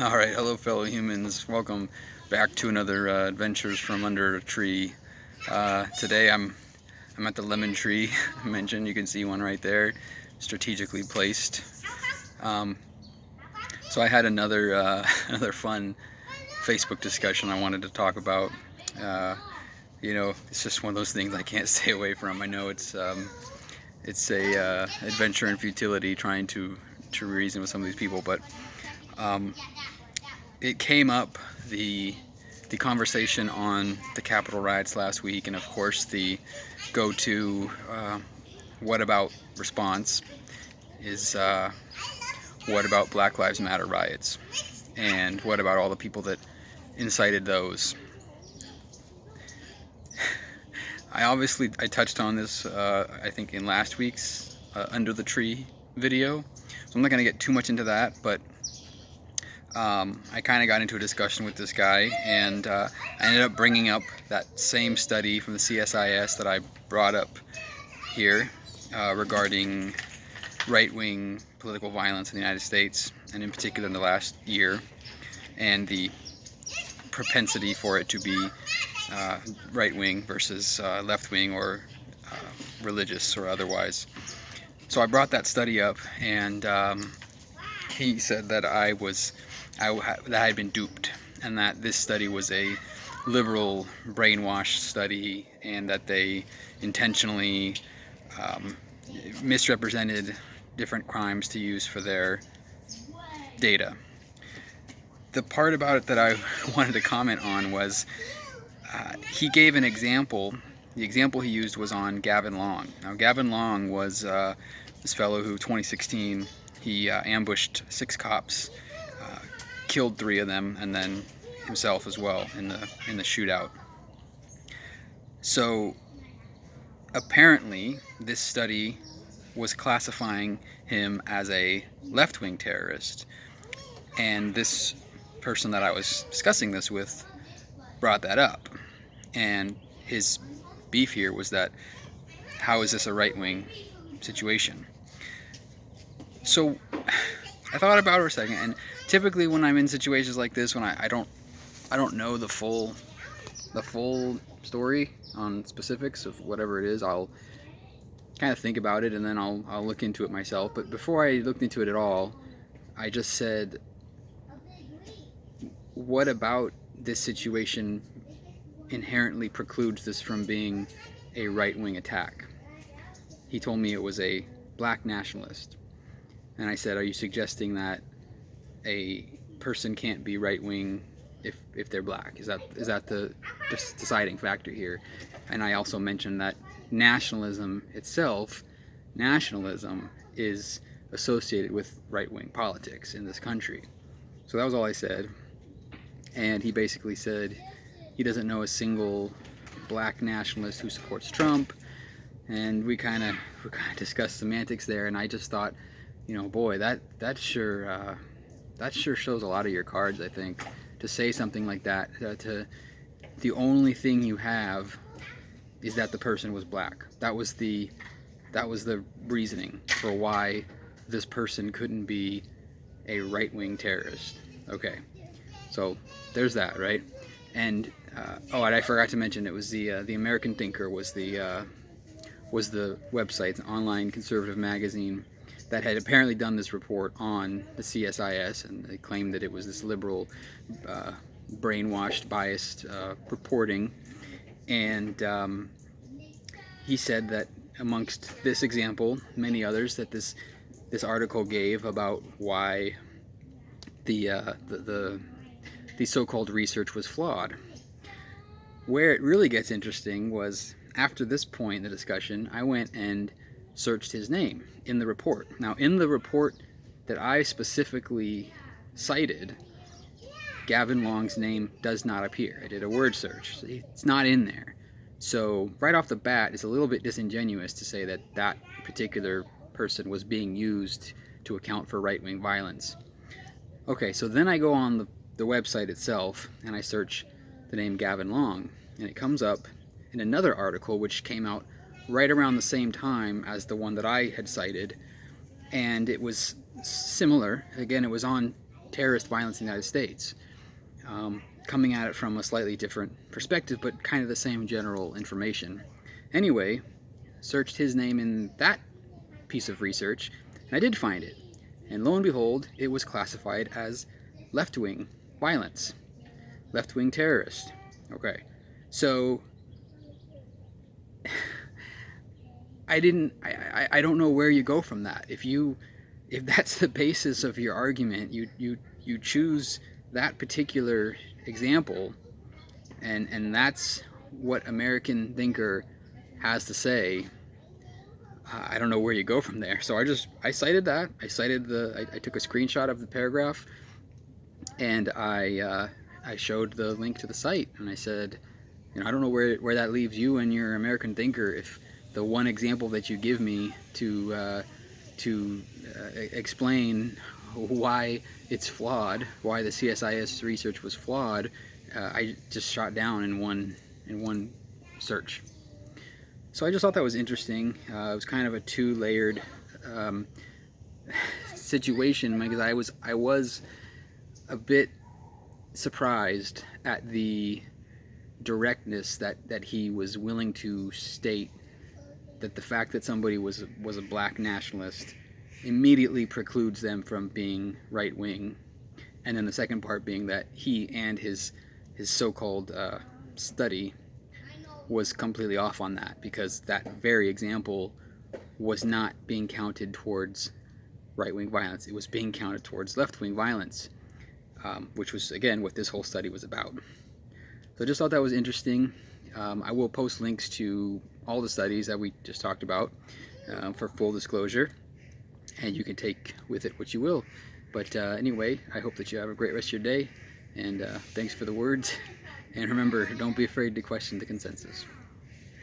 Alright, hello fellow humans. Welcome back to another Adventures from Under a Tree. Today I'm at the lemon tree I mentioned. You can see one right there, strategically placed. Um, so I had another another fun Facebook discussion I wanted to talk about. Uh, it's just one of those things I can't stay away from. I know it's a adventure in futility trying to reason with some of these people, but um, it came up, the conversation on the Capitol riots last week, and of course the go-to what about response is what about Black Lives Matter riots, and what about all the people that incited those. I touched on this I think in last week's Under the Tree video, so I'm not going to get too much into that, but I kind of got into a discussion with this guy, and I ended up bringing up that same study from the CSIS that I brought up here regarding right-wing political violence in the United States, and in particular in the last year, and the propensity for it to be right-wing versus left-wing, or religious or otherwise. So I brought that study up, and he said that I had been duped, and that this study was a liberal brainwash study, and that they intentionally misrepresented different crimes to use for their data. The part about it that I wanted to comment on was he gave an example. The example he used was on Gavin Long. Now, Gavin Long was this fellow who, 2016, he ambushed 6 cops, killed 3 of them, and then himself as well in the shootout. So apparently this study was classifying him as a left-wing terrorist, and this person that I was discussing this with brought that up, and his beef here was that, how is this a right-wing situation? So I thought about it for a second, and typically when I'm in situations like this, when I don't know the full story on specifics of whatever it is, I'll kind of think about it, and then I'll look into it myself. But before I looked into it at all, I just said, what about this situation inherently precludes this from being a right-wing attack? He told me it was a black nationalist. And I said, are you suggesting that a person can't be right-wing if they're black? Is that the deciding factor here? And I also mentioned that nationalism is associated with right-wing politics in this country. So that was all I said. And he basically said he doesn't know a single black nationalist who supports Trump. And we kind of discussed semantics there, and I just thought, boy, that sure shows a lot of your cards, I think, to say something like that. The only thing you have is that the person was black. That was the reasoning for why this person couldn't be a right-wing terrorist. Okay, so there's that, right? And and I forgot to mention, it was the American Thinker was the website, it's an online conservative magazine that had apparently done this report on the CSIS, and they claimed that it was this liberal, brainwashed, biased reporting. And he said that amongst this example, many others, that this article gave about why the so-called research was flawed. Where it really gets interesting was, after this point in the discussion, I went and searched his name in the report. Now, in the report that I specifically cited, Gavin Long's name does not appear. I did a word search. It's not in there. So right off the bat, it's a little bit disingenuous to say that that particular person was being used to account for right-wing violence. Okay, so then I go on the website itself, and I search the name Gavin Long, and it comes up in another article which came out right around the same time as the one that I had cited, and it was similar. Again, it was on terrorist violence in the United States, coming at it from a slightly different perspective, but kind of the same general information. Anyway, searched his name in that piece of research, and I did find it. And lo and behold, it was classified as left-wing violence, left-wing terrorist. Okay, so I don't know where you go from that. If that's the basis of your argument, you choose that particular example, and that's what American thinker has to say. I don't know where you go from there. So I cited that. I took a screenshot of the paragraph, and I showed the link to the site, and I said, I don't know where that leaves you and your American thinker if the one example that you give me to explain why it's flawed, why the CSIS research was flawed, I just shot down in one search. So I just thought that was interesting. It was kind of a two-layered situation, because I was a bit surprised at the directness that he was willing to state that the fact that somebody was a black nationalist immediately precludes them from being right-wing, and then the second part being that he and his so-called study was completely off on that, because that very example was not being counted towards right-wing violence. It was being counted towards left-wing violence, which was, again, what this whole study was about. So I just thought that was interesting. I will post links to all the studies that we just talked about for full disclosure, and you can take with it what you will. But anyway, I hope that you have a great rest of your day, and thanks for the words. And remember, don't be afraid to question the consensus.